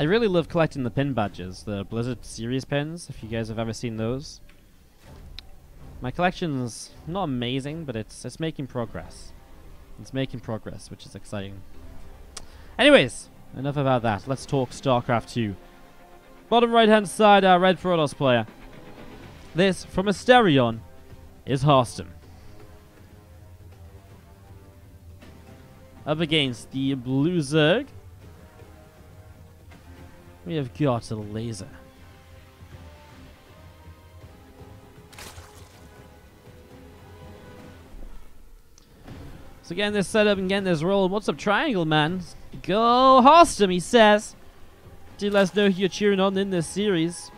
I really love collecting the pin badges, the Blizzard series pins, if you guys have ever seen those. My collection's not amazing, but it's making progress. It's making progress, which is exciting. Anyways, enough about that. Let's talk StarCraft 2. Bottom right hand side, our red Protoss player. This, from Asterion, is Harstem. Up against the blue Zerg, we have got Elazer. So getting this set up and getting this roll. What's up, Triangle Man? Go Harstem, he says. Do let us know who you're cheering on in this series.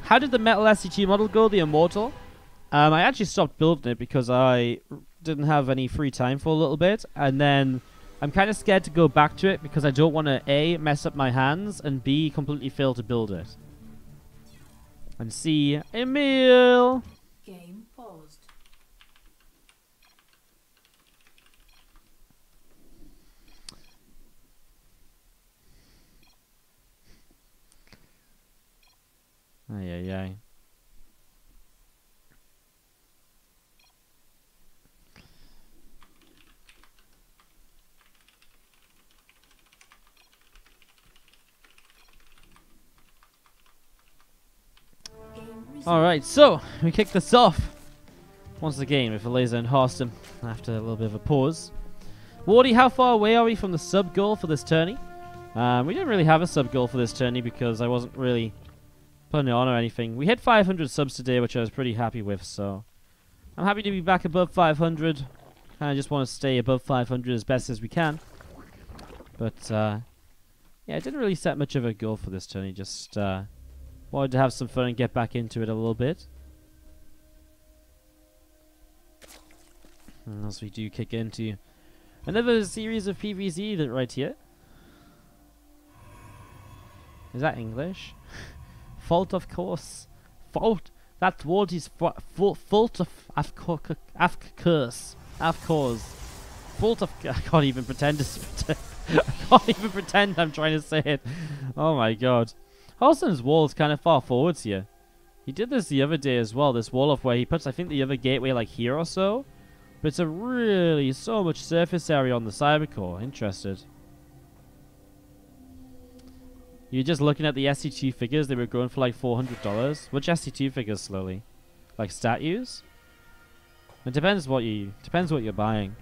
How did the Metal SCT model go, the Immortal? I actually stopped building it because I didn't have any free time for a little bit. And then I'm kind of scared to go back to it because I don't want to A, mess up my hands, and B, completely fail to build it. And C, Emil! Game paused. Ay, ay, ay. Alright, so we kick this off once again with Elazer and Harstem after a little bit of a pause. Wardy, how far away are we from the sub goal for this tourney? We didn't really have a sub goal for this tourney because I wasn't really putting it on or anything. We hit 500 subs today, which I was pretty happy with, so I'm happy to be back above 500. Kind of just want to stay above 500 as best as we can. But yeah, I didn't really set much of a goal for this tourney, just wanted to have some fun and get back into it a little bit. And as we do kick into another series of PvZ right here. Is that English? Fault, of course. Fault. That word is fault of course. Of course. Fault of. I can't even pretend to. I can't even pretend I'm trying to say it. Oh my god. Harstem's wall is kind of far forwards here. He did this the other day as well. This wall off where he puts, I think, the other gateway like here or so. But it's a really so much surface area on the cybercore. Interested. You're just looking at the SC2 figures. They were going for like $400. Which SC2 figures slowly? Like statues? It depends what you're buying.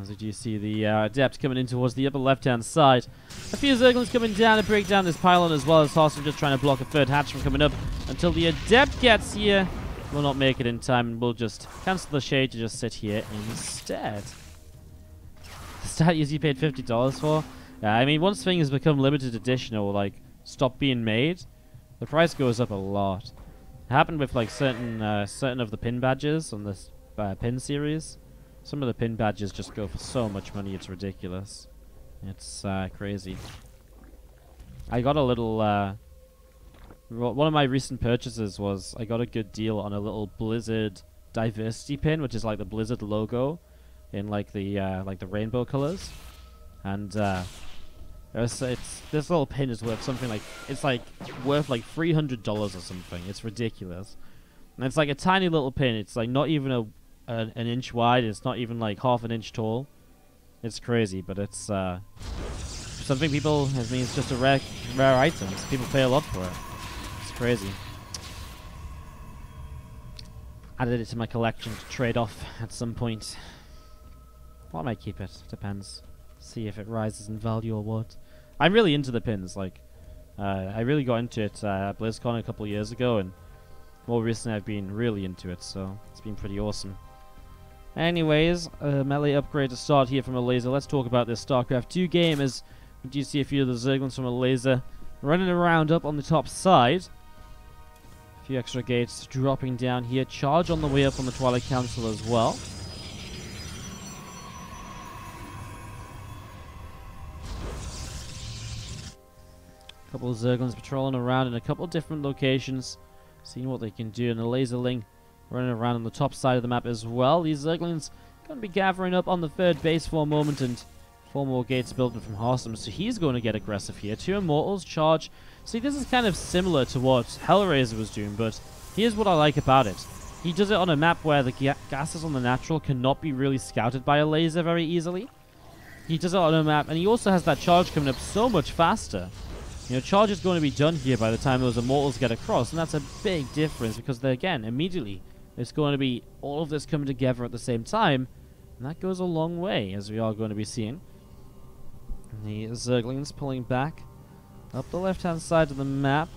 As you do see the Adept coming in towards the upper left-hand side. A few Zerglings coming down to break down this pylon as well as Harstem just trying to block a third hatch from coming up until the Adept gets here. We'll not make it in time and we'll just cancel the shade to just sit here instead. The statues you paid $50 for? Yeah, I mean, once things become limited edition or like stop being made, the price goes up a lot. It happened with like certain of the pin badges on this pin series. Some of the pin badges just go for so much money, it's ridiculous. It's crazy. I got a little... one of my recent purchases was I got a good deal on a little Blizzard diversity pin, which is like the Blizzard logo in like the rainbow colors. And this little pin is worth something like... It's like worth like $300 or something. It's ridiculous. And it's like a tiny little pin. It's like not even an inch wide. It's not even like half an inch tall. It's crazy, but it's something people, I mean, it's just a rare item. People pay a lot for it. It's crazy. Added it to my collection to trade off at some point. Well, I might keep it. Depends. See if it rises in value or what. I'm really into the pins. Like, I really got into it at BlizzCon a couple of years ago, and more recently I've been really into it, so it's been pretty awesome. Anyways, melee upgrade to start here from Elazer. Let's talk about this StarCraft 2 game as we do see a few of the Zerglings from Elazer running around up on the top side. A few extra gates dropping down here. Charge on the way up on the Twilight Council as well. A couple of Zerglings patrolling around in a couple of different locations, seeing what they can do, and a Laserling running around on the top side of the map as well. These Zerglings going to be gathering up on the third base for a moment and 4 more gates building from Harstem, so he's going to get aggressive here. 2 Immortals, charge. See, this is kind of similar to what Hellraiser was doing, but here's what I like about it. He does it on a map where the gases on the natural cannot be really scouted by Elazer very easily. He does it on a map, and he also has that charge coming up so much faster. You know, charge is going to be done here by the time those Immortals get across, and that's a big difference because, again, immediately, it's going to be all of this coming together at the same time, and that goes a long way, as we are going to be seeing. The Zerglings pulling back up the left-hand side of the map.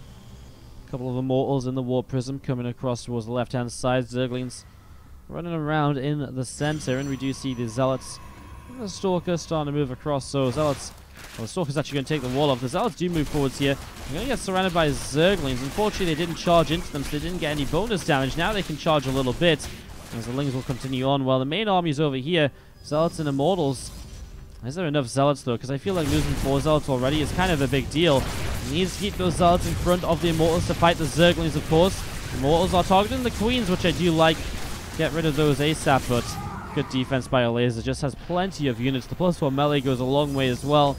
A couple of Immortals in the War Prism coming across towards the left-hand side. Zerglings running around in the center, and we do see the Zealots and the Stalker starting to move across. So Zealots, well, the Stalker's actually going to take the wall off. The Zealots do move forwards here. They're going to get surrounded by Zerglings. Unfortunately, they didn't charge into them, so they didn't get any bonus damage. Now they can charge a little bit, as the Lings will continue on. While the main army's over here, Zealots and Immortals. Is there enough Zealots, though? Because I feel like losing 4 Zealots already is kind of a big deal. He needs to keep those Zealots in front of the Immortals to fight the Zerglings, of course. Immortals are targeting the Queens, which I do like. Get rid of those ASAP, but good defense by Elazer. Just has plenty of units. The +4 melee goes a long way as well.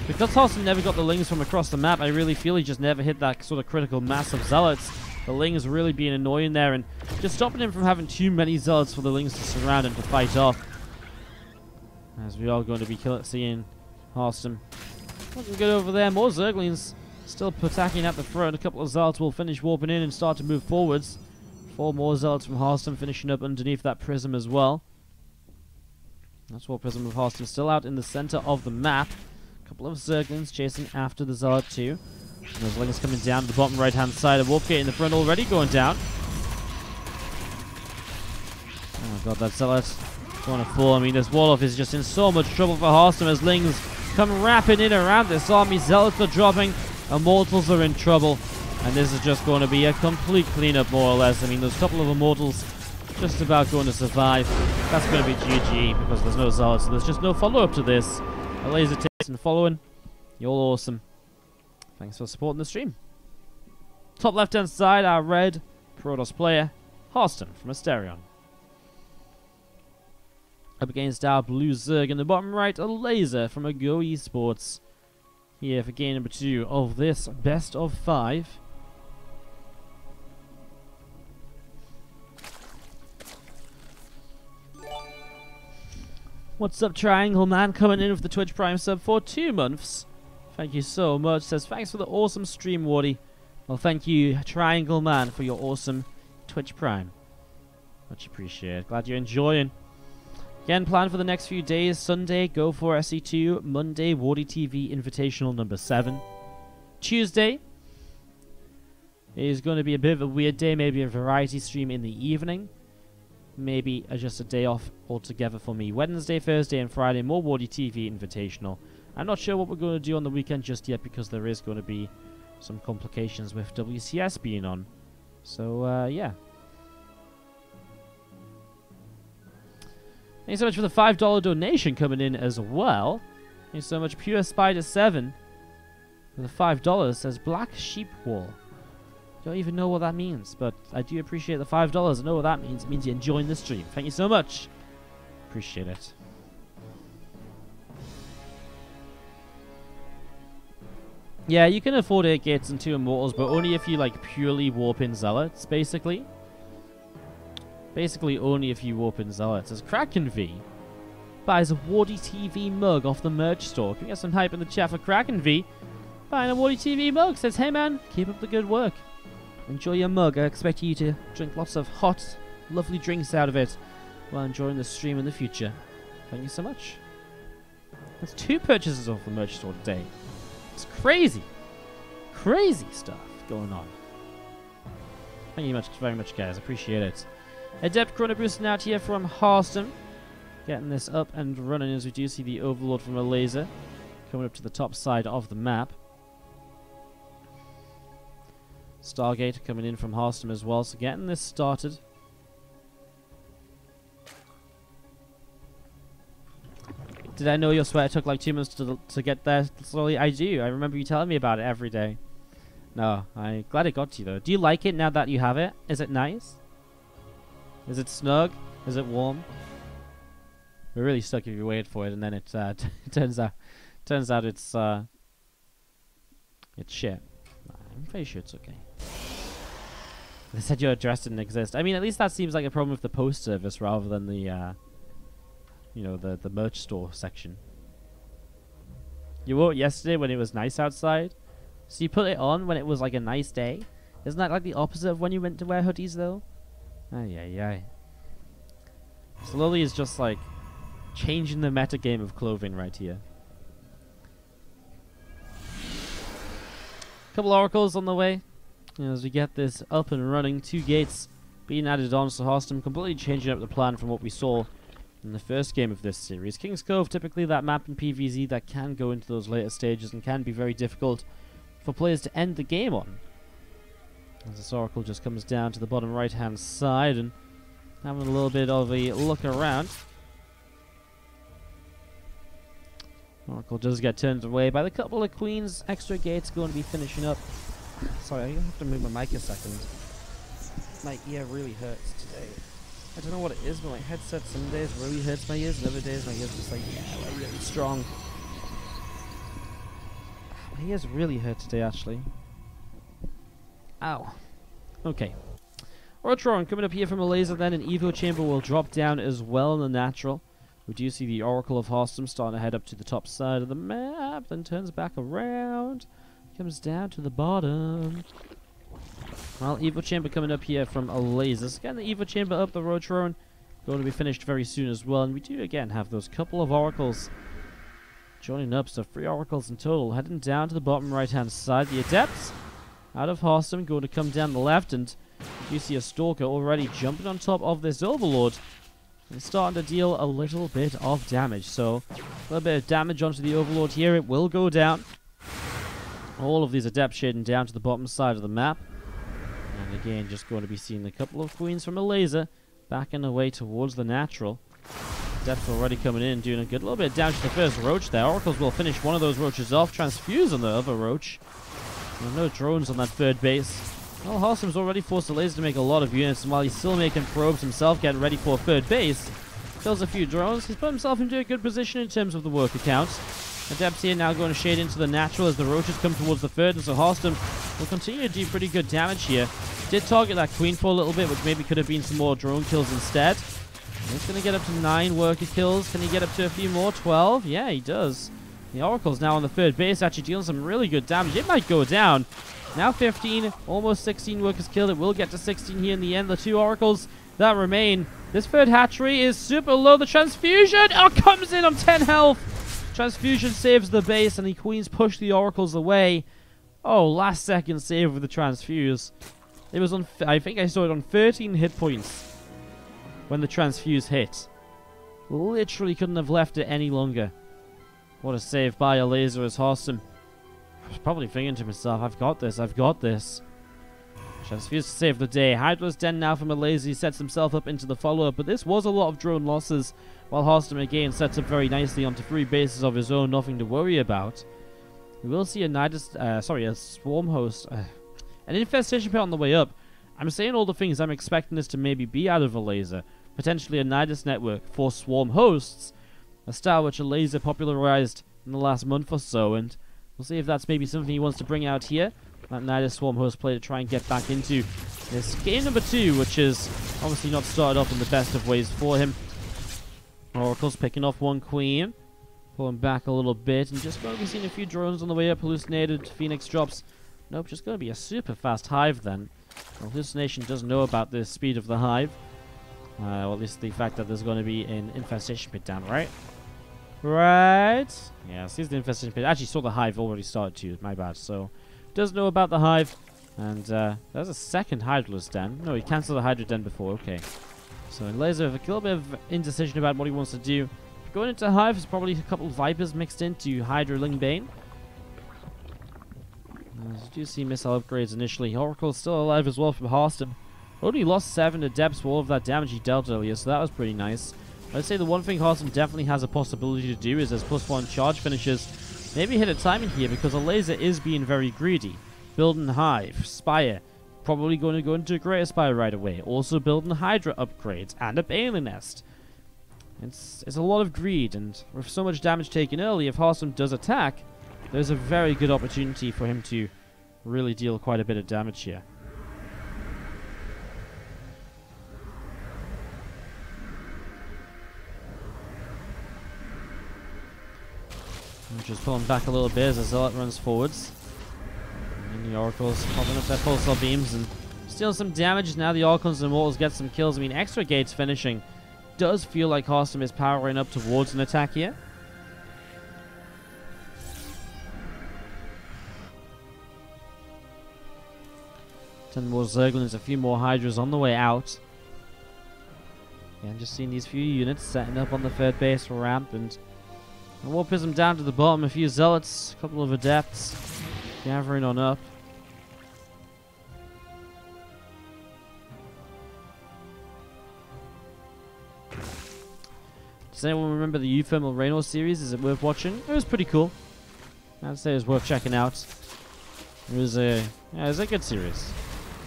Because Harstem never got the Lings from across the map, I really feel he just never hit that sort of critical mass of Zealots. The Lings really being annoying there, and just stopping him from having too many Zealots for the Lings to surround and to fight off. As we are going to be seeing Harstem looking good over there. More Zerglings still attacking at the front. A couple of Zealots will finish warping in and start to move forwards. 4 more Zealots from Harstem finishing up underneath that prism as well. That's War Prism of Harstem still out in the center of the map. A couple of Zerglings chasing after the Zealot too. And those Lings coming down to the bottom right hand side. A Warp Gate in the front already going down. Oh my god, that Zealot going to fall. I mean, this Warlock is just in so much trouble for Harstem as Lings come wrapping in around this army. Zealots are dropping. Immortals are in trouble. And this is just going to be a complete cleanup, more or less. I mean, those couple of Immortals just about going to survive. That's going to be GG because there's no Zealots, so there's just no follow-up to this. Elazer takes and following. You're all awesome. Thanks for supporting the stream. Top left-hand side, our red Protoss player, Harstem from Asterion. Up against our blue Zerg in the bottom right, Elazer from Go Esports. Here for game number 2 of this best of 5. What's up, Triangle Man? Coming in with the Twitch Prime sub for 2 months. Thank you so much. Says, thanks for the awesome stream, Wardy. Well, thank you, Triangle Man, for your awesome Twitch Prime. Much appreciated. Glad you're enjoying. Again, plan for the next few days. Sunday, Go for SE2. Monday, WardiTV Invitational number 7. Tuesday is going to be a bit of a weird day. Maybe a variety stream in the evening. Maybe just a day off altogether for me. Wednesday, Thursday, and Friday, more WardiTV Invitational. I'm not sure what we're going to do on the weekend just yet because there is going to be some complications with WCS being on. So, yeah. Thanks so much for the $5 donation coming in as well. Thanks so much, Pure Spider 7 for the $5. Says Black Sheep Wall. Don't even know what that means, but I do appreciate the $5. I know what that means. It means you're enjoying the stream. Thank you so much. Appreciate it. Yeah, you can afford 8 gates and 2 Immortals, but only if you like purely warp in Zealots, basically. Basically, only if you warp in Zealots. As Kraken V buys a WardiTV mug off the merch store. Can we get some hype in the chat for Kraken V buying a WardiTV mug? Says, hey man, keep up the good work. Enjoy your mug. I expect you to drink lots of hot, lovely drinks out of it while enjoying the stream in the future. Thank you so much. There's 2 purchases off the merch store today. It's crazy. Crazy stuff going on. Thank you very much, guys. Appreciate it. Adept Chrono boosting out here from Harstem. Getting this up and running as we do see the Overlord from Elazer coming up to the top side of the map. Stargate coming in from Harstem as well, so getting this started. Did I know your sweater took like 2 months to get there slowly? I do. I remember you telling me about it every day. No, I'm glad it got to you though. Do you like it now that you have it? Is it nice? Is it snug? Is it warm? we're really stuck if you wait for it, and then it turns out it's shit. I'm pretty sure it's okay. They said your address didn't exist. I mean, at least that seems like a problem with the post service rather than the you know, the merch store section. You wore it yesterday when it was nice outside, so you put it on when it was like a nice day. Isn't that like the opposite of when you went to wear hoodies though? Ay ay ay. Slowly is just like changing the meta game of clothing right here. Couple oracles on the way as we get this up and running. 2 gates being added on, so Harstem completely changing up the plan from what we saw in the first game of this series. King's Cove, typically that map in PvZ that can go into those later stages and can be very difficult for players to end the game on. As this oracle just comes down to the bottom right hand side and having a little bit of a look around. Oracle does get turned away by the couple of queens. Extra gates going to be finishing up. Sorry, I have to move my mic a second. My ear really hurts today. I don't know what it is, but my headset some days really hurts my ears, and other days my ears just like, yeah, we're really strong. My ears really hurt today, actually. Ow. Okay. Orotron coming up here from Elazer, then an Evo Chamber will drop down as well in the natural. We do see the Oracle of Harstem starting to head up to the top side of the map, then turns back around, comes down to the bottom. Well, Evo Chamber coming up here from Elazer. Again, the Evo Chamber up the Orotron, going to be finished very soon as well. And we do again have those couple of Oracles joining up, so 3 Oracles in total, heading down to the bottom right hand side. The Adepts out of Harstem going to come down the left, and you see a Stalker already jumping on top of this Overlord and starting to deal a little bit of damage. So a little bit of damage onto the Overlord here. It will go down. All of these Adepts shading down to the bottom side of the map. And again, just going to be seeing a couple of queens from Elazer backing away towards the natural. Adepts already coming in, doing a good little bit of damage to the first Roach there. Oracles will finish one of those Roaches off. Transfuse on the other Roach. And no drones on that third base. Well, Harstem's already forced Elazer to make a lot of units, and while he's still making probes himself, getting ready for third base, kills a few drones. He's put himself into a good position in terms of the worker count. Adepts here now going to shade into the natural as the Roaches come towards the third, and so Harstem will continue to do pretty good damage here. Did target that Queen for a little bit, which maybe could have been some more drone kills instead. He's going to get up to 9 worker kills. Can he get up to a few more? 12? Yeah, he does. The Oracle's now on the third base, actually dealing some really good damage. It might go down. Now 15, almost 16 workers killed. It will get to 16 here in the end. The 2 Oracles that remain. This third hatchery is super low. The Transfusion comes in on 10 health. Transfusion saves the base, and the Queens push the Oracles away. Oh, last second save with the Transfuse. It was on, I think I saw it on 13 hit points when the Transfuse hit. Literally couldn't have left it any longer. What a save by Elazer as Harstem. I was probably thinking to myself, I've got this, I've got this. Transfuse to save the day. Hydra's Den now from Elazer. He sets himself up into the follow-up, but this was a lot of drone losses, while Harstem again sets up very nicely onto 3 bases of his own, nothing to worry about. We will see a Swarm Host, an Infestation Pit on the way up. I'm saying all the things I'm expecting this to maybe be out of Elazer. Potentially a Nidus network for Swarm Hosts, a style which Elazer popularized in the last month or so, and we'll see if that's maybe something he wants to bring out here. That Nidus Swarm Host play to try and get back into this game number 2, which is obviously not started off in the best of ways for him. Oracle's picking off 1 Queen, pulling back a little bit, and just going to be seeing a few drones on the way up. Hallucinated Phoenix drops. Nope, just going to be a super fast Hive then. Well, Hallucination does know about the speed of the Hive. Or at least the fact that there's going to be an Infestation Pit down, right? Right? Yeah, sees the Infestation Pit. Actually saw the Hive already started too, my bad. So, does know about the Hive. And there's a second Hydra's Den. No, he cancelled the Hydra Den before, okay. So, Elazer with a little bit of indecision about what he wants to do. Going into Hive is probably a couple of Vipers mixed into Hydra Lingbane. As you do see missile upgrades initially. Oracle's still alive as well from Harstem. Only lost 7 Adepts for all of that damage he dealt earlier, so that was pretty nice. I'd say the one thing Harstem definitely has a possibility to do is as +1 charge finishes, maybe hit a timing here, because Elazer is being very greedy. Building Hive, Spire, probably going to go into a Greater Spire right away. Also building Hydra upgrades and a Bailey Nest. It's a lot of greed, and with so much damage taken early, if Harstem does attack, there's a very good opportunity for him to really deal quite a bit of damage here. I'm just pulling back a little bit as the Zealot runs forwards. And the Oracles popping up their pulsar beams and stealing some damage. Now the Archons and Immortals get some kills. I mean, extra gates finishing does feel like Harstem is powering up towards an attack here. Ten more Zerglings, a few more Hydras on the way out. Yeah, I'm just seeing these few units setting up on the third base ramp, and a War Prism down to the bottom, a few Zealots, a couple of Adepts gathering on up. Does anyone remember the Euthermal Raynor series? Is it worth watching? It was pretty cool. I'd say it was worth checking out. It was a good series.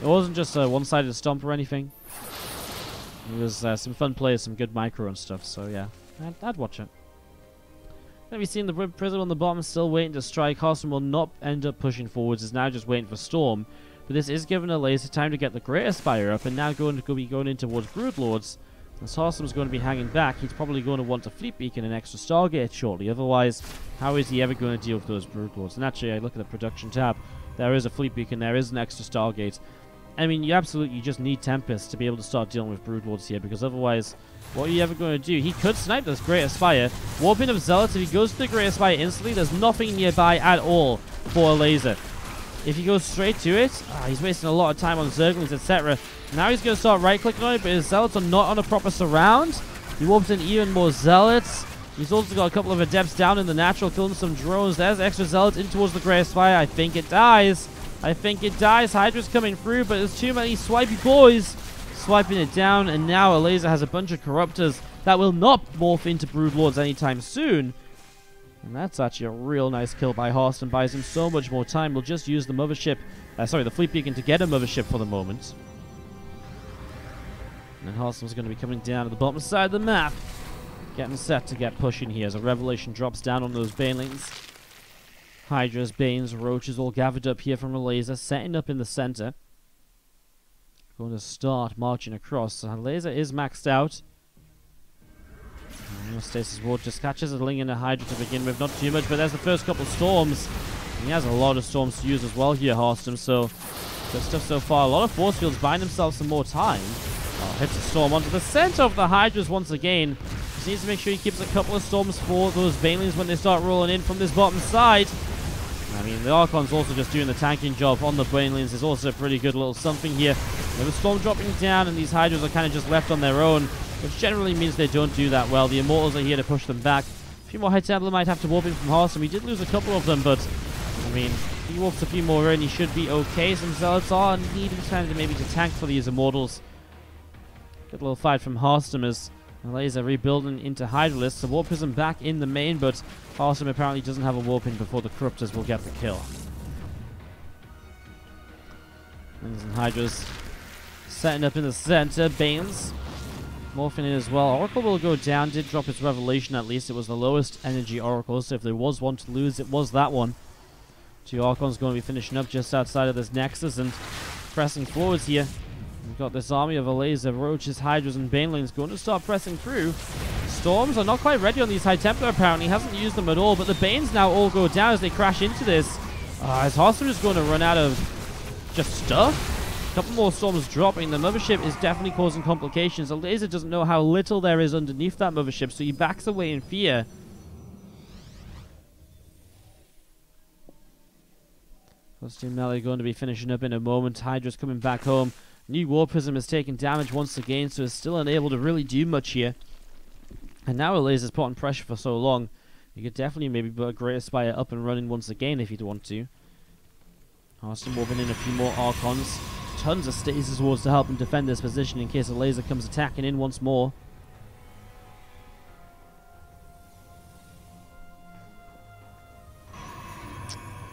It wasn't just a one-sided stomp or anything. It was some fun plays, some good micro and stuff. So yeah, I'd watch it. Then we've seen the Prism on the bottom still waiting to strike. Harstem will not end up pushing forwards. Is now just waiting for Storm. But this is giving Elazer time to get the Greater Spire up, and now going in towards Broodlords. As Harstem's going to be hanging back, he's probably going to want a Fleet Beacon and extra Stargate shortly. Otherwise, how is he ever going to deal with those Broodlords? And actually, I look at the production tab. There is a Fleet Beacon, there is an extra Stargate. I mean, you absolutely just need Tempest to be able to start dealing with Broodlords here, because otherwise, what are you ever going to do? He could snipe this Greater Spire. Warping of Zealots, if he goes to the Greater Spire instantly, there's nothing nearby at all for Elazer. If he goes straight to it, he's wasting a lot of time on Zerglings, etc. Now he's going to start right-clicking on it, but his Zealots are not on a proper surround. He warps in even more Zealots. He's also got a couple of Adepts down in the natural, killing some drones. There's extra Zealots in towards the Greater Spire. I think it dies. Hydra's coming through, but there's too many swipey boys swiping it down, and now Elazer has a bunch of Corruptors that will not morph into Broodlords anytime soon. And that's actually a real nice kill by Harstem. Buys him so much more time. We'll just use the Mothership, the Fleet Beacon to get a Mothership for the moment. And then Harstem's going to be coming down to the bottom side of the map, getting set to get pushing here as a Revelation drops down on those Banelings. Hydras, Banes, Roaches all gathered up here from Elazer, setting up in the center. Going to start marching across. So Elazer is maxed out. Stasis Ward just catches a Ling and a Hydra to begin with. Not too much, but there's the first couple of Storms. He has a lot of Storms to use as well here, Harstem. So, good stuff so far. A lot of Force Fields buying himself some more time. Hits a Storm onto the center of the Hydras once again. Just needs to make sure he keeps a couple of Storms for those Banelings when they start rolling in from this bottom side. I mean, the Archon's also just doing the tanking job on the Banelings. Is also a pretty good little something here. With the Storm dropping down, and these Hydras are kind of just left on their own, which generally means they don't do that well. The Immortals are here to push them back. A few more High Templar might have to warp in from Harstem. We did lose a couple of them, but, I mean, if he warps a few more in, he should be okay. Some Zealots are needing time to maybe to tank for these Immortals. Good little fight from Harstem as Elazer rebuilding into Hydralisk. The Warp Prism back in the main, but Harstem apparently doesn't have a warp in before the Corruptors will get the kill. And Hydras setting up in the center. Banes morphing in as well. Oracle will go down. Did drop its Revelation at least. It was the lowest energy Oracle, so if there was one to lose, it was that one. Two Archons going to be finishing up just outside of this Nexus and pressing forwards here. We've got this army of Elazer, Roaches, Hydras, and Banelings going to start pressing through. Storms are not quite ready on these High Templar apparently. He hasn't used them at all, but the Banes now all go down as they crash into this. Is Harstem just going to run out of just stuff? A couple more Storms dropping. The Mothership is definitely causing complications. Elazer doesn't know how little there is underneath that Mothership, so he backs away in fear. Costume Melee going to be finishing up in a moment. Hydra's coming back home. New War Prism is taking damage once again, so is still unable to really do much here. And now Elazer's put on pressure for so long, you could definitely maybe put a Greater Spire up and running once again if you'd want to. Harstem warping in a few more Archons. Tons of Stasis Wards to help him defend this position in case Elazer comes attacking in once more.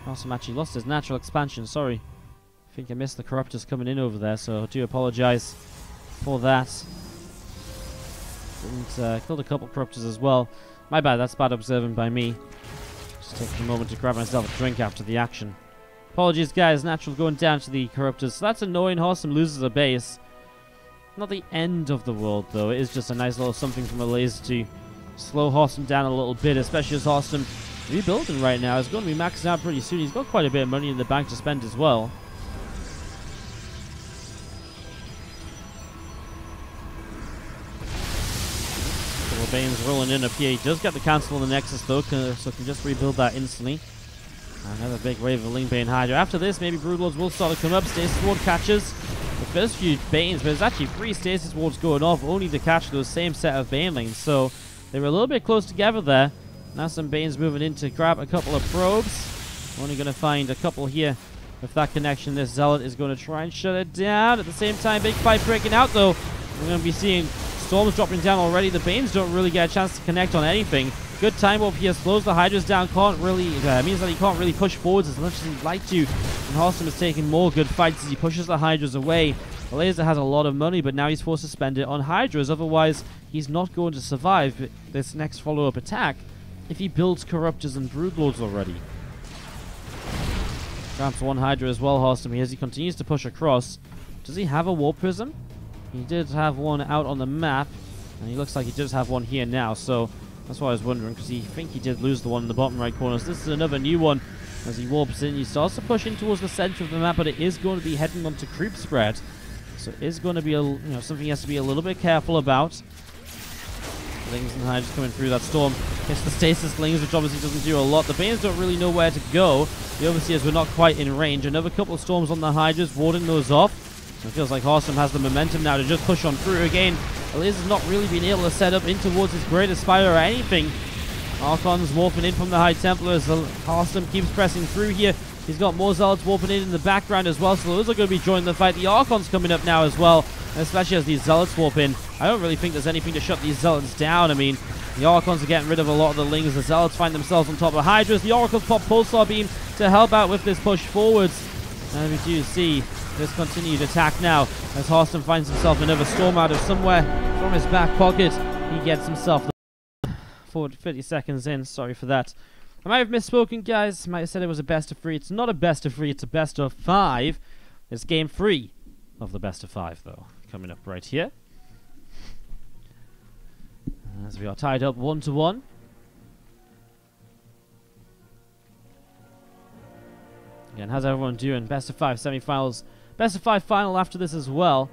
Harstem actually lost his natural expansion, sorry. I think I missed the Corruptors coming in over there, so I do apologize for that. And killed a couple corruptors as well. My bad, that's bad observing by me. Just taking a moment to grab myself a drink after the action. Apologies, guys. Natural going down to the corruptors. So that's annoying. Harstem loses a base. Not the end of the world, though. It is just a nice little something from Elazer to slow Harstem down a little bit, especially as Harstem rebuilding right now. He's going to be maxing out pretty soon. He's got quite a bit of money in the bank to spend as well. Bane's rolling in up here. He does get the cancel on the Nexus though, so can just rebuild that instantly. Another big wave of Ling Bane Hydra. After this, maybe Broodlords will start to come up. Stasis Ward catches the first few Banes, but there's actually 3 Stasis Wards going off, only to catch those same set of Banelings. So they were a little bit close together there. Now some Banes moving in to grab a couple of probes. Only going to find a couple here with that connection. This Zealot is going to try and shut it down. At the same time, big fight breaking out though. We're going to be seeing Storms dropping down already. The Banes don't really get a chance to connect on anything. Good time warp here. Slows the Hydras down. Can't really... means that he can't really push forwards as much as he'd like to. And Harstem is taking more good fights as he pushes the Hydras away. Elazer has a lot of money, but now he's forced to spend it on Hydras. Otherwise, he's not going to survive this next follow-up attack if he builds Corruptors and Broodlords already. Grabs one Hydra as well, Harstem, as he continues to push across. Does he have a Warp Prism? He did have one out on the map, and he looks like he does have one here now, so that's why I was wondering, because I think he did lose the one in the bottom right corner. So this is another new one. As he warps in, he starts to push in towards the center of the map, but it is going to be heading onto creep spread. So it is going to be something he has to be a little bit careful about. Lings and Hydras coming through that storm. Hits the stasis Lings, which obviously doesn't do a lot. The Banes don't really know where to go. The Overseers were not quite in range. Another couple of storms on the Hydras, warding those off. It feels like Harstem has the momentum now to just push on through again. Elazer's not really been able to set up in towards his greatest fire or anything. Archon's warping in from the High Templars. Harstem keeps pressing through here. He's got more Zealots warping in the background as well, so those are going to be joining the fight. The Archon's coming up now as well, especially as these Zealots warp in. I don't really think there's anything to shut these Zealots down. I mean, the Archons are getting rid of a lot of the Lings. The Zealots find themselves on top of Hydras. The Oracles pop Pulsar Beam to help out with this push forwards. And we do see this continued attack now as Harstem finds himself another storm out of somewhere from his back pocket. He gets himself forward 50 seconds in. Sorry for that. I might have misspoken, guys. I might have said it was a best of 3. It's not a best of 3, it's a best of 5. It's game 3 of the best of 5, though, coming up right here. As we are tied up 1-1. Again, how's everyone doing? Best of 5 semi-finals. Best of 5 final after this as well.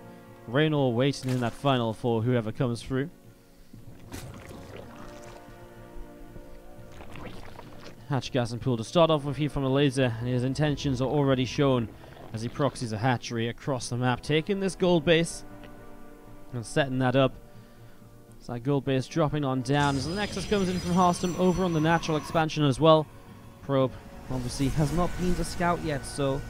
Raynor waiting in that final for whoever comes through. Hatch gas and pool to start off with here from Elazer, and his intentions are already shown as he proxies a hatchery across the map, taking this gold base and setting that up. So that gold base dropping on down as the Nexus comes in from Harstem over on the natural expansion as well. Probe obviously has not been to scout yet, so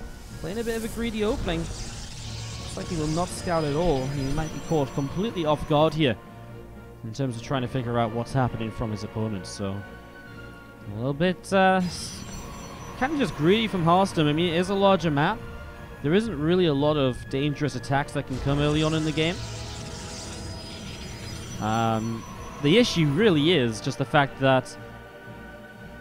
playing a bit of a greedy opening. Looks like he will not scout at all. He might be caught completely off guard here in terms of trying to figure out what's happening from his opponent, so a little bit kind of just greedy from Harstem. I mean, it is a larger map. There isn't really a lot of dangerous attacks that can come early on in the game. The issue really is just the fact that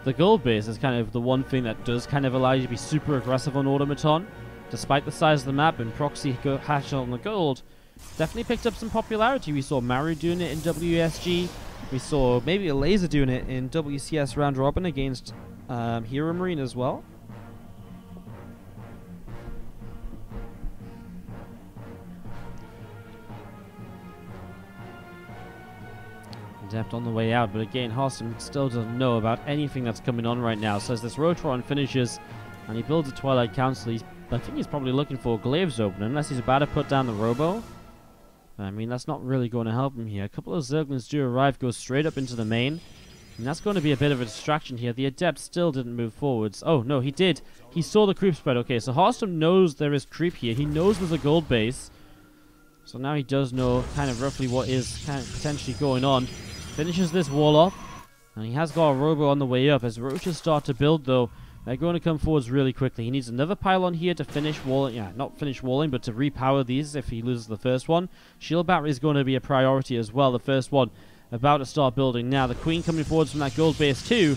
the gold base is kind of the one thing that does kind of allow you to be super aggressive on Automaton. Despite the size of the map and proxy hatch on the gold, definitely picked up some popularity. We saw Maru doing it in WSG. We saw maybe Elazer doing it in WCS round robin against Hero Marine as well. Depth on the way out, but again, Harstem still doesn't know about anything that's coming on right now. So as this Rotron finishes and he builds a Twilight Council, I think he's probably looking for Glaives open, unless he's about to put down the Robo. I mean, that's not really going to help him here. A couple of Zerglings do arrive, go straight up into the main, and that's going to be a bit of a distraction here. The Adept still didn't move forwards. Oh, no, he did. He saw the creep spread. Okay, so Harstem knows there is creep here. He knows there's a gold base. So now he does know kind of roughly what is kind of potentially going on. Finishes this wall off, and he has got a Robo on the way up. As Roaches start to build, though, They're going to come forwards really quickly. He needs another pylon here to finish walling. Yeah, not finish walling, but to repower these if he loses the first one. Shield battery is going to be a priority as well. The first one about to start building now. The Queen coming forwards from that gold base too.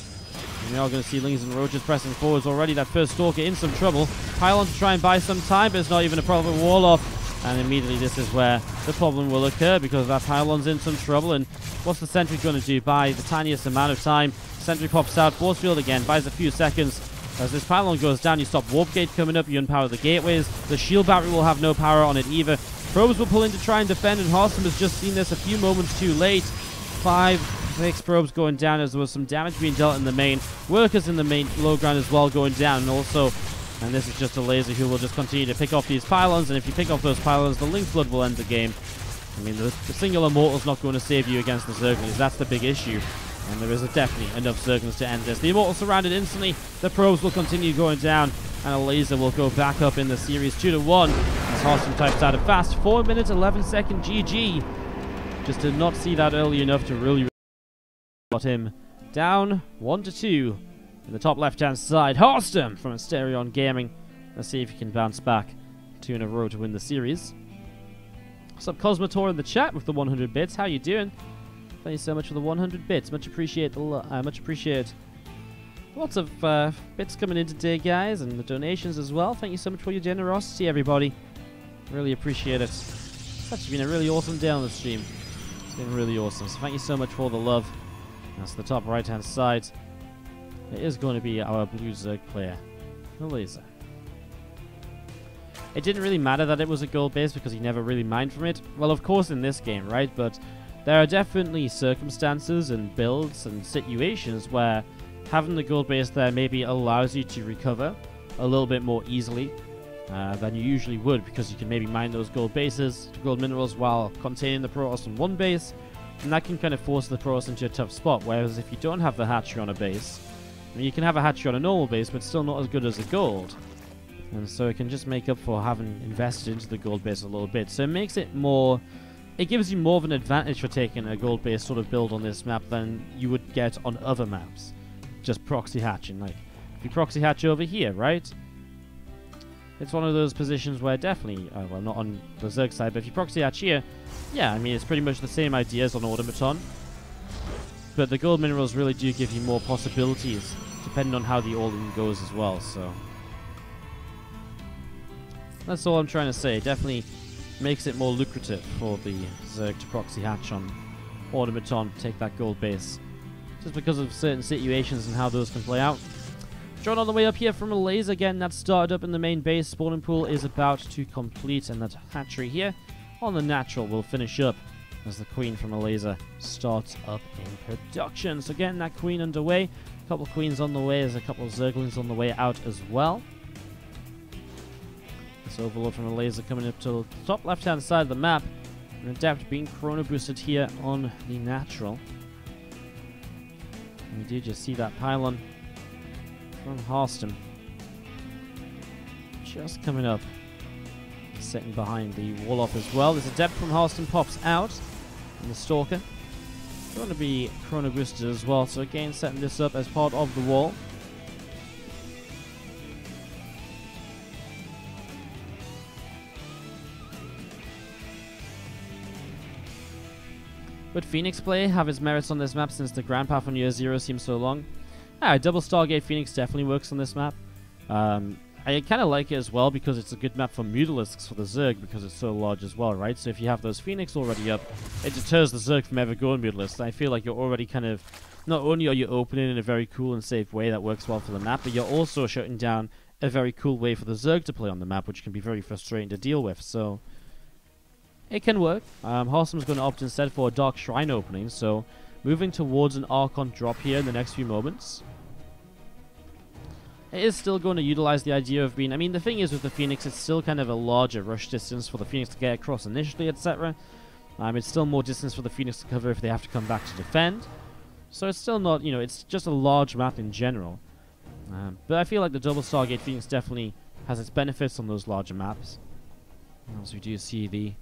And we are going to see Lings and Roaches pressing forwards already. That first Stalker in some trouble. Pylon to try and buy some time, but it's not even a proper wall off. And immediately this is where the problem will occur, because that Pylon's in some trouble. And what's the Sentry going to do? Buy the tiniest amount of time. Sentry pops out. Force field again. Buys a few seconds. As this Pylon goes down, you stop Warp Gate coming up. You unpower the gateways. The shield battery will have no power on it either. Probes will pull in to try and defend, and Harstem has just seen this a few moments too late. 5, 6 probes going down as there was some damage being dealt in the main. Workers in the main low ground as well going down. And also, and this is just Elazer who will just continue to pick off these pylons. And if you pick off those pylons, the Link Flood will end the game. I mean, the single Immortal's not going to save you against the Zerglings. That's the big issue. And there is definitely enough Zerglings to end this. The Immortal surrounded instantly. The probes will continue going down. And Elazer will go back up in the series 2-1. As Harstem types out a fast 4 minutes 11 second GG. Just did not see that early enough to really got him down 1-2 in the top left-hand side. Harstem from Asterion Gaming. Let's see if he can bounce back 2 in a row to win the series. What's up, Cosmotor in the chat with the 100 bits? How you doing? Thank you so much for the 100 bits. Much appreciate lots of bits coming in today, guys, and the donations as well. Thank you so much for your generosity, everybody. Really appreciate it. It's actually been a really awesome day on the stream. It's been really awesome. So thank you so much for the love. That's the top right-hand side. It is going to be our blue Zerg player, Elazer. It didn't really matter that it was a gold base because he never really mined from it. Well, of course in this game, right? But there are definitely circumstances and builds and situations where having the gold base there maybe allows you to recover a little bit more easily than you usually would, because you can maybe mine those gold bases, gold minerals, while containing the Protoss on one base, and that can kind of force the Protoss into a tough spot. Whereas if you don't have the hatchery on a base, I mean, you can have a hatchery on a normal base, but still not as good as the gold. And so it can just make up for having invested into the gold base a little bit. So it makes it more... It gives you more of an advantage for taking a gold base sort of build on this map than you would get on other maps. Just proxy hatching. Like, if you proxy hatch over here, right? It's one of those positions where definitely... well, not on the Zerg side, but if you proxy hatch here, yeah, I mean, it's pretty much the same ideas on Automaton. But the gold minerals really do give you more possibilities, depending on how the all-in goes as well, so... That's all I'm trying to say. Definitely makes it more lucrative for the Zerg to proxy hatch on Automaton, take that gold base. Just because of certain situations and how those can play out. Drone on the way up here from Elazer again. That started up in the main base. Spawning pool is about to complete, and that hatchery here on the natural will finish up as the Queen from Elazer starts up in production. So getting that Queen underway. A couple of Queens on the way. There's a couple of Zerglings on the way out as well. This Overlord from Elazer coming up to the top left-hand side of the map. An Adept being chrono boosted here on the natural. And we do just see that pylon from Harstem just coming up, sitting behind the wall off as well. This Adept from Harstem pops out, and the Stalker going to be chrono boosted as well. So again, setting this up as part of the wall. Would Phoenix play have its merits on this map, since the Grand Path on Year 0 seems so long? Double Stargate Phoenix definitely works on this map. I kind of like it as well because it's a good map for Mutalisks for the Zerg, because it's so large as well, right? So if you have those Phoenix already up, it deters the Zerg from ever going Mutalisks. I feel like you're already kind of... Not only are you opening in a very cool and safe way that works well for the map, but you're also shutting down a very cool way for the Zerg to play on the map, which can be very frustrating to deal with, so... It can work. Harstem's going to opt instead for a Dark Shrine opening, so moving towards an Archon drop here in the next few moments. It is still going to utilize the idea of being... I mean, the thing is with the Phoenix, it's still kind of a larger rush distance for the Phoenix to get across initially, etc. It's still more distance for the Phoenix to cover if they have to come back to defend. So it's still not, you know, it's just a large map in general. But I feel like the Double Stargate Phoenix definitely has its benefits on those larger maps. As we do see the...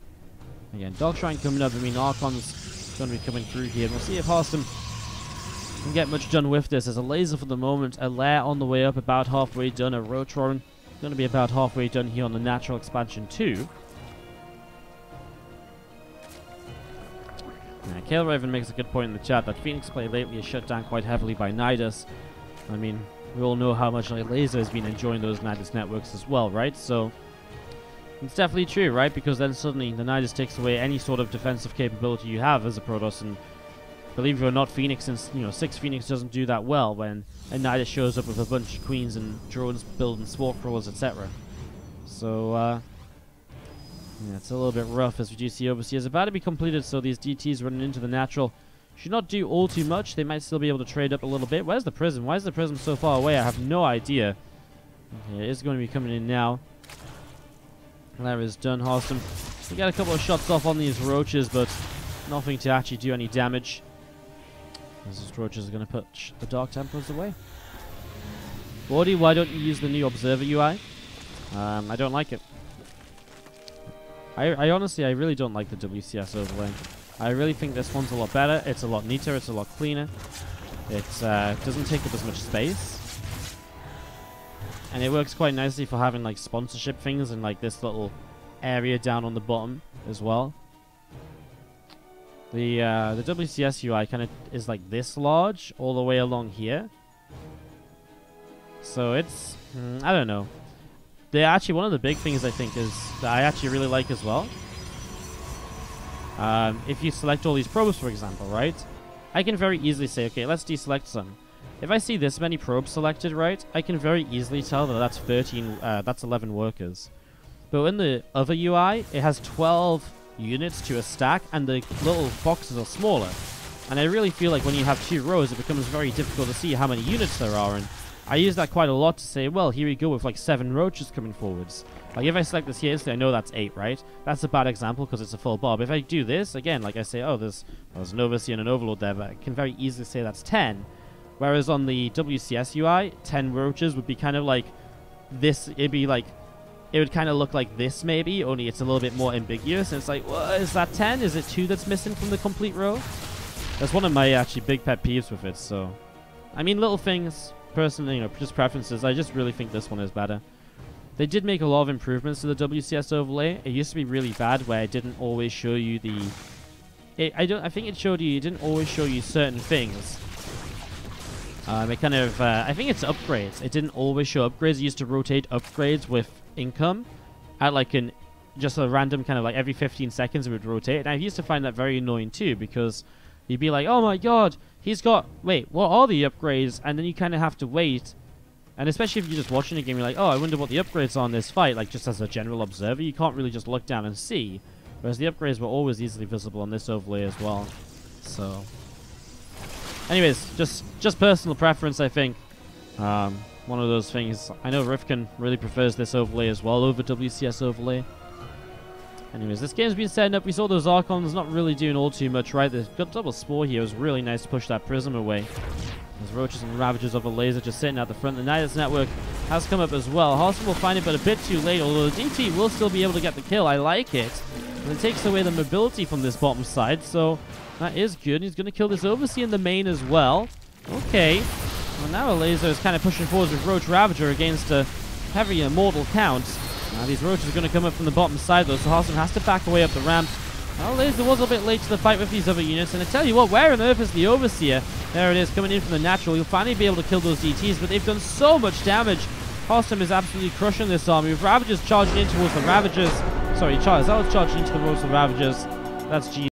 Again, Dark Shrine coming up. I mean, Archon's going to be coming through here. And we'll see if Harstem can get much done with this. There's a laser for the moment, a lair on the way up, about halfway done, a Rotron going to be about halfway done here on the natural expansion too. Yeah, Kale Raven makes a good point in the chat that Phoenix play lately is shut down quite heavily by Nidus. I mean, we all know how much Elazer has been enjoying those Nidus networks as well, right? So it's definitely true, right? Because then suddenly the Nidus takes away any sort of defensive capability you have as a Protoss, and believe it or not, Phoenix and 6 Phoenix doesn't do that well when a Nidus shows up with a bunch of queens and drones building sport crawlers, etc. So yeah, it's a little bit rough as we do see Overseers about to be completed, so these DTs running into the natural should not do all too much. They might still be able to trade up a little bit. Where's the Prism? Why is the Prism so far away? I have no idea. Okay, it is going to be coming in now. There is done, Harstem. We got a couple of shots off on these roaches, but nothing to actually do any damage. These roaches are going to push the Dark Templars away. Wardy, why don't you use the new Observer UI? I don't like it. I honestly, I really don't like the WCS overlay. I really think this one's a lot better. It's a lot neater. It's a lot cleaner. It doesn't take up as much space. And it works quite nicely for having like sponsorship things and like this little area down on the bottom as well. The WCS UI kind of is like this large all the way along here. So it's, I don't know. They're actually, one of the big things I think is that I actually really like as well. If you select all these probes, for example, right? I can very easily say, okay, let's deselect some. If I see this many probes selected, right, I can very easily tell that that's 11 workers. But in the other UI, it has 12 units to a stack, and the little boxes are smaller. And I really feel like when you have 2 rows, it becomes very difficult to see how many units there are. And I use that quite a lot to say, well, here we go with like 7 roaches coming forwards. Like if I select this here, I know that's 8, right? That's a bad example because it's a full bob. If I do this, again, like I say, oh, there's an Overseer and an Overlord there, but I can very easily say that's 10. Whereas on the WCS UI, 10 roaches would be kind of like this. It'd be like, it would kind of look like this maybe, only it's a little bit more ambiguous. And it's like, well, is that 10? Is it 2 that's missing from the complete row? That's one of my actually big pet peeves with it. So, I mean, little things, personally, just preferences. I just really think this one is better. They did make a lot of improvements to the WCS overlay. It used to be really bad where it didn't always show you the... I think it showed you, it didn't always show you certain things. It kind of, I think it's upgrades. It didn't always show upgrades. It used to rotate upgrades with income at like just a random kind of like every 15 seconds it would rotate. And I used to find that very annoying too, because you'd be like, oh my god, he's got, wait, what are the upgrades? And then you kind of have to wait. And especially if you're just watching a game, you're like, oh, I wonder what the upgrades are on this fight. Like just as a general observer, you can't really just look down and see. Whereas the upgrades were always easily visible on this overlay as well. So, anyways, just personal preference, I think. One of those things. I know Rifkin really prefers this overlay as well over WCS overlay. Anyways, this game's been setting up. We saw those Archons not really doing all too much, right? They've got double Spore here. It was really nice to push that Prism away. There's Roaches and Ravagers of Elazer just sitting at the front. The Nidus network has come up as well. Harstem will find it, but a bit too late, although the DT will still be able to get the kill. I like it. And it takes away the mobility from this bottom side, so that is good. He's going to kill this Overseer in the main as well. Okay. Well, now Elazer is kind of pushing forward with Roach Ravager against a heavy Immortal count. Now these Roaches are going to come up from the bottom side, though, so Harstem has to back away up the ramp. Well, Elazer was a bit late to the fight with these other units, and I tell you what, where on earth is the Overseer? There it is, coming in from the natural. He'll finally be able to kill those DTs, but they've done so much damage. Harstem is absolutely crushing this army, with Ravagers charging in towards the Ravagers. Sorry, Zal's charging into the rows of Ravagers. That's G.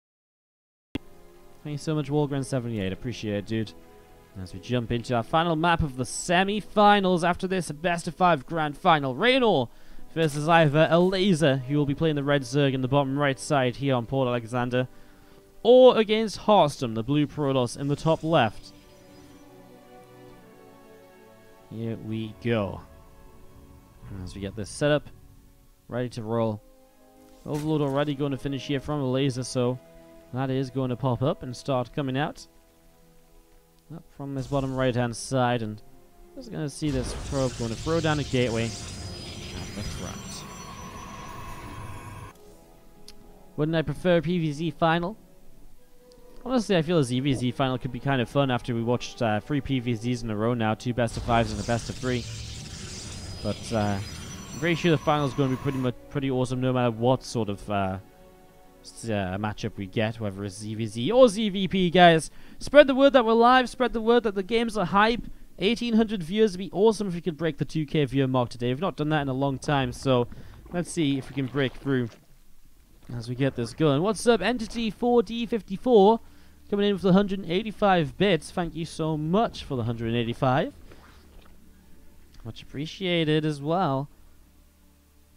Thank you so much, Walgren78. Appreciate it, dude. As we jump into our final map of the semi-finals after this, a best-of-5 grand final. Raynor versus either Elazer, who will be playing the red Zerg in the bottom right side here on Port Alexander, or against Harstem, the blue Protoss, in the top left. Here we go. As we get this set up, ready to roll. Overlord already going to finish here from Elazer, so that is going to pop up and start coming out. Up from this bottom right-hand side, and just going to see this probe going to throw down a gateway at the front. Wouldn't I prefer a PvZ final? Honestly, I feel a ZvZ final could be kind of fun after we watched 3 PvZs in a row now, 2 best of 5s and a best of 3. But I'm pretty sure the final is going to be pretty awesome no matter what sort of matchup we get, whether it's ZvZ or ZvP, guys. Spread the word that we're live, spread the word that the games are hype. 1,800 viewers would be awesome if we could break the 2K viewer mark today. We've not done that in a long time, so let's see if we can break through as we get this going. What's up, Entity 4D54? Coming in with 185 bits. Thank you so much for the 185. Much appreciated as well.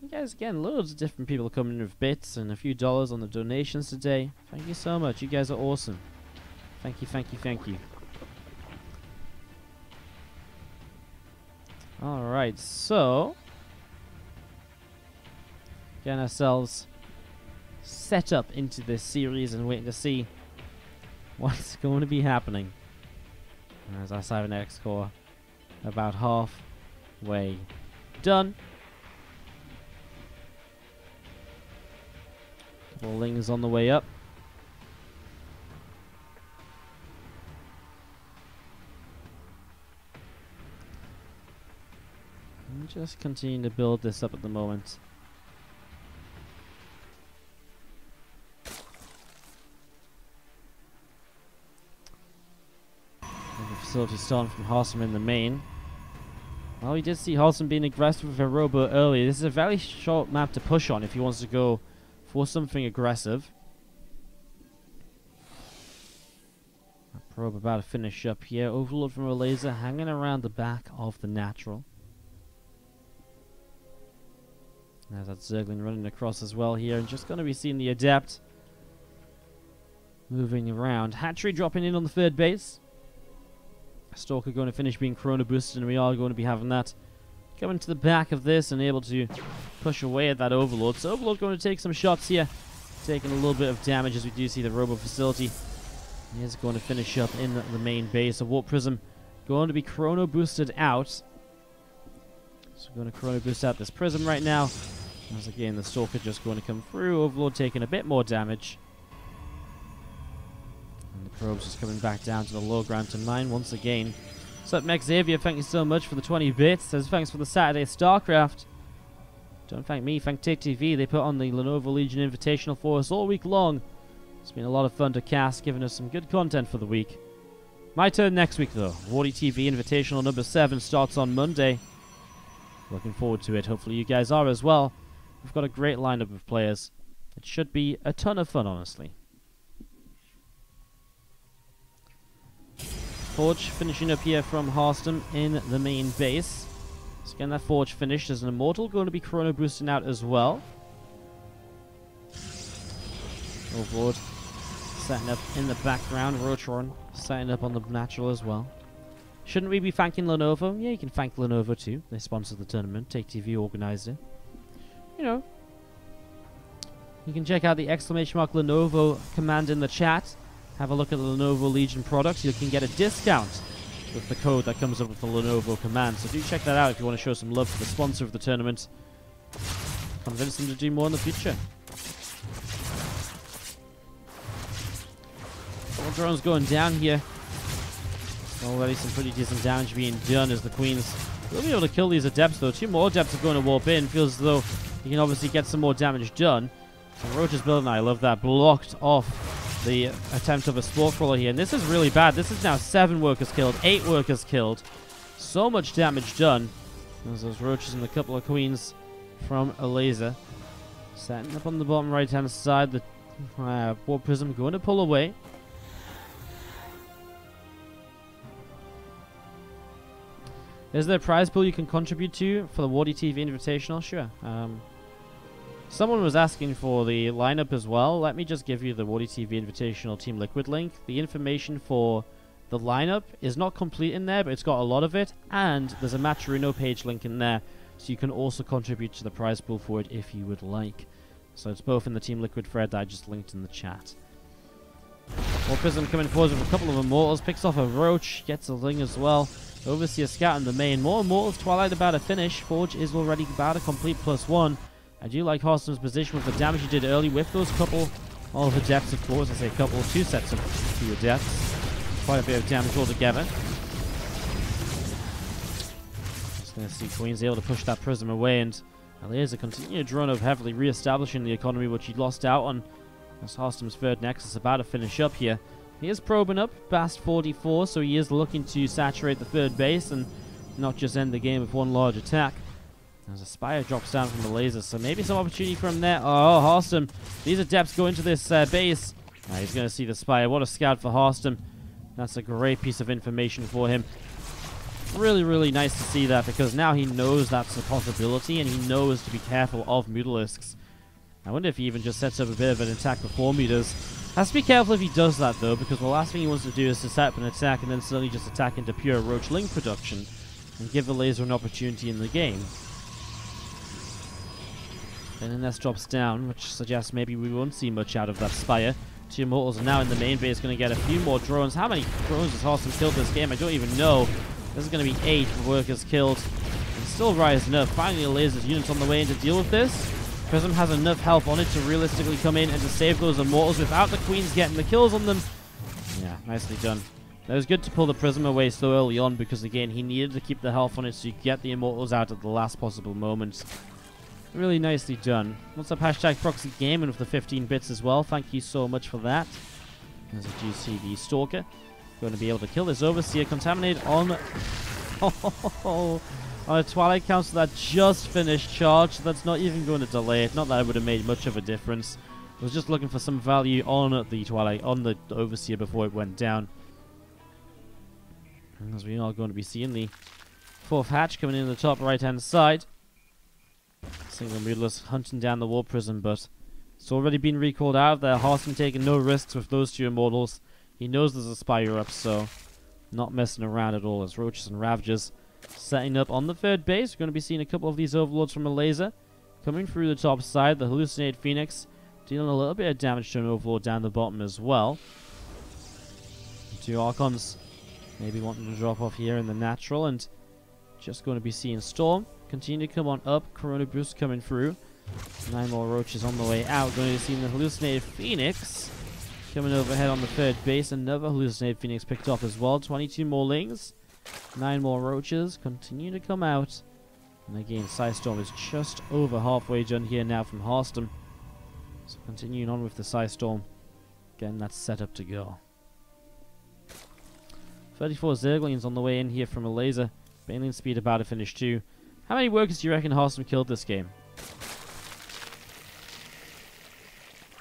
You guys, again, loads of different people coming in with bits and a few dollars on the donations today. Thank you so much. You guys are awesome. Thank you, thank you, thank you. Alright, so getting ourselves set up into this series and waiting to see what's going to be happening as our cybernetics core about halfway done. Couple lings on the way up. And just continue to build this up at the moment. Facility starting from Harstem in the main. Well, we did see Harstem being aggressive with a robo earlier. This is a very short map to push on if he wants to go for something aggressive. Probe about to finish up here. Overlord from Elazer hanging around the back of the natural. There's that Zergling running across as well here, and just going to be seeing the Adept moving around. Hatchery dropping in on the third base. Stalker going to finish being chrono boosted, and we are going to be having that coming to the back of this and able to push away at that Overlord. So Overlord going to take some shots here, taking a little bit of damage as we do see the Robo Facility. He is going to finish up in the main base. A Warp Prism going to be chrono boosted out. So we're going to chrono boost out this Prism right now. As again, the Stalker just going to come through. Overlord taking a bit more damage. And the Probe's just coming back down to the low ground to mine once again. What's up, Mech Xavier? Thank you so much for the 20 bits. Says thanks for the Saturday StarCraft. Don't thank me, thank TikTV. They put on the Lenovo Legion Invitational for us all week long. It's been a lot of fun to cast, giving us some good content for the week. My turn next week, though. WardiTV Invitational number 7 starts on Monday. Looking forward to it. Hopefully you guys are as well. We've got a great lineup of players. It should be a ton of fun, honestly. Forge finishing up here from Harstem in the main base. Let's get that Forge finished. There's an Immortal going to be chrono boosting out as well. Overlord setting up in the background. Rotron setting up on the natural as well. Shouldn't we be thanking Lenovo? Yeah, you can thank Lenovo too. They sponsored the tournament. TakeTV organized it. You know, you can check out the !Lenovo command in the chat. Have a look at the Lenovo Legion products. You can get a discount with the code that comes up with the Lenovo command. So do check that out if you want to show some love to the sponsor of the tournament. Convince them to do more in the future. All drones going down here. Already some pretty decent damage being done as the Queens will be able to kill these Adepts though. 2 more Adepts are going to warp in. Feels as though you can obviously get some more damage done. So Roach is building, I love that, blocked off the attempt of a Spore Crawler here. And this is really bad. This is now 7 workers killed, 8 workers killed. So much damage done. There's those Roaches and a couple of Queens from Elazer. Setting up on the bottom right hand side. The Warp Prism going to pull away. Is there a prize pool you can contribute to for the WardiTV Invitational? Sure. Someone was asking for the lineup as well. Let me just give you the WardiTV Invitational Team Liquid link. The information for the lineup is not complete in there, but it's got a lot of it. And there's a Matcherino page link in there, so you can also contribute to the prize pool for it if you would like. So it's both in the Team Liquid thread that I just linked in the chat. Warp Prism coming forward with a couple of Immortals. Picks off a Roach. Gets a Ling as well. Overseer Scout in the main. More Immortals. Twilight about to finish. Forge is already about to complete +1. I do like Harstem's position with the damage he did early with those couple All of Adepts, of course. I say a couple, 2 sets of 2 Adepts. Quite a bit of damage altogether. Just going to see Queen's able to push that Prism away, and Elazer continued run of heavily re-establishing the economy, which he lost out on. As Harstem's third Nexus about to finish up here. He is probing up past 44, so he is looking to saturate the third base and not just end the game with one large attack. As a Spire drops down from the Elazer, so maybe some opportunity from there. Oh, Harstem. These Adepts go into this base. He's going to see the Spire. What a scout for Harstem. That's a great piece of information for him. Really, really nice to see that, because now he knows that's a possibility, and he knows to be careful of Mutalisks. I wonder if he even just sets up a bit of an attack before Mutas. Has to be careful if he does that, though, because the last thing he wants to do is to set up an attack and then suddenly just attack into pure Roach Link production and give the Elazer an opportunity in the game. Then the nest drops down, which suggests maybe we won't see much out of that Spire. 2 Immortals are now in the main base, going to get a few more drones. How many drones has Harstem killed this game? I don't even know. This is going to be 8 workers killed. And still rising up. Finally, Elazer's units on the way in to deal with this. Prism has enough health on it to realistically come in and to save those Immortals without the Queens getting the kills on them. Yeah, nicely done. It was good to pull the Prism away so early on, because again, he needed to keep the health on it so you could get the Immortals out at the last possible moment. Really nicely done. What's up, hashtag Proxy Gaming with the 15 bits as well. Thank you so much for that. As you see the Stalker going to be able to kill this Overseer. Contaminate on on a Twilight Council that just finished charge. So that's not even going to delay it. Not that it would have made much of a difference. I was just looking for some value on the Overseer before it went down. And as we are going to be seeing the 4th hatch coming in the top right hand side. Single Mutalisk hunting down the War Prism, but it's already been recalled out of there. Harstem taking no risks with those 2 Immortals. He knows there's a Spire up, so not messing around at all. As Roaches and Ravagers setting up on the 3rd base. We're going to be seeing a couple of these Overlords from Elazer coming through the top side. The Hallucinated Phoenix dealing a little bit of damage to an Overlord down the bottom as well. 2 Archons maybe wanting to drop off here in the natural, and just going to be seeing Storm continue to come on up. Corona Boost coming through. 9 more Roaches on the way out. Going to see the Hallucinated Phoenix coming overhead on the 3rd base. Another Hallucinated Phoenix picked off as well. 22 more Lings. 9 more Roaches continue to come out. And again, Psystorm is just over halfway done here now from Harstem. So continuing on with the Psystorm. Getting that set up to go. 34 Zerglings on the way in here from Elazer. Baneling speed about to finish too. How many workers do you reckon Harstem killed this game?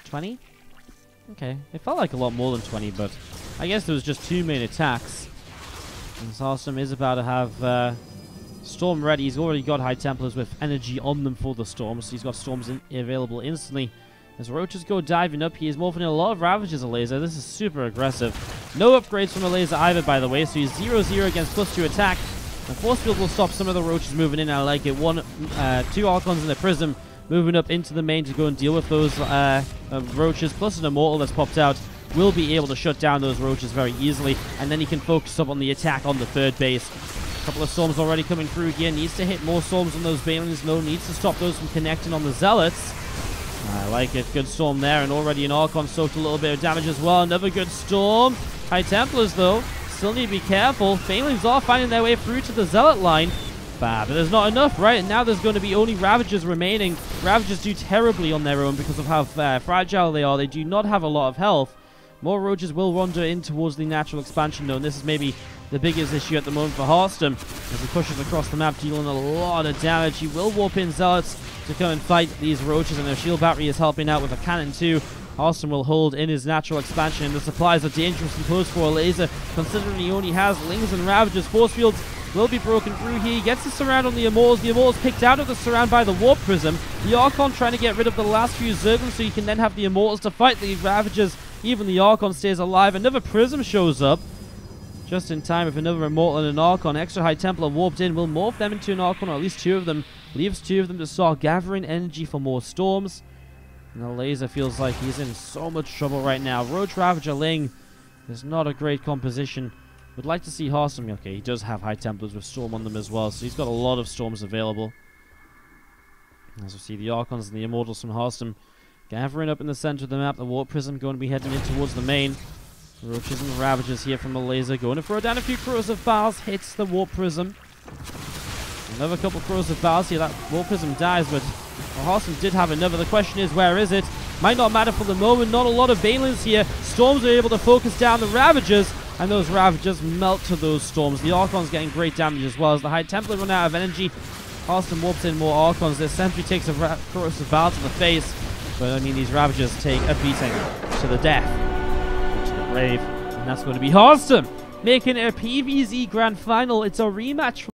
20? Okay. It felt like a lot more than 20, but I guess there was just 2 main attacks. And Harstem is about to have Storm ready. He's already got High Templars with energy on them for the Storm, so he's got Storms available instantly. As Roaches go diving up, he is morphing in a lot of Ravagers Elazer. This is super aggressive. No upgrades from Elazer either, by the way, so he's 0-0 against +2 attack. And Force Field will stop some of the Roaches moving in. I like it. 2 Archons in the Prism moving up into the main to go and deal with those Roaches, plus an Immortal that's popped out. Will be able to shut down those Roaches very easily, and then he can focus up on the attack on the 3rd base. A couple of Storms already coming through here. Needs to hit more Storms on those Banelings. No, needs to stop those from connecting on the Zealots. I like it. Good Storm there, and already an Archon soaked a little bit of damage as well. Another good Storm. High Templars, though, still need to be careful. Banelings are finding their way through to the Zealot line. But there's not enough, right? And now there's going to be only Ravagers remaining. Ravagers do terribly on their own because of how fragile they are. They do not have a lot of health. More Roaches will wander in towards the natural expansion, though, and this is maybe the biggest issue at the moment for Harstem. As he pushes across the map, dealing a lot of damage. He will warp in Zealots to come and fight these Roaches, and their shield battery is helping out with a cannon too. Harstem will hold in his natural expansion, and the supplies are dangerously close for Elazer, considering he only has Lings and Ravagers. Force fields will be broken through here. He gets the surround on the Immortals. The Immortals picked out of the surround by the Warp Prism. The Archon trying to get rid of the last few Zerglings so you can then have the Immortals to fight the Ravagers. Even the Archon stays alive. Another Prism shows up just in time with another Immortal and an Archon. Extra High Templar warped in. Will morph them into an Archon, or at least 2 of them. Leaves 2 of them to start gathering energy for more Storms. And Elazer feels like he's in so much trouble right now. Roach Ravager Ling is not a great composition. Would like to see Harstem. Okay, he does have High Templars with Storm on them as well, so he's got a lot of Storms available. As we see the Archons and the Immortals from Harstem gathering up in the center of the map. The Warp Prism going to be heading in towards the main. Roaches and Ravagers here from Elazer, going to throw down a few Corrosive Bowels, hits the Warp Prism. Another couple of Corrosive Bowels here, that Warp Prism dies, but Harstem did have another. The question is, where is it? Might not matter for the moment, not a lot of Balins here. Storms are able to focus down the Ravagers, and those Ravagers melt to those Storms. The Archon's getting great damage as well as the High Templar run out of energy. Harstem warps in more Archons. This Sentry takes a Corrosive Bowl to the face, but I mean, these Ravagers take a beating to the death, to the grave, and that's going to be Harstem making a PvZ Grand Final. It's a rematch.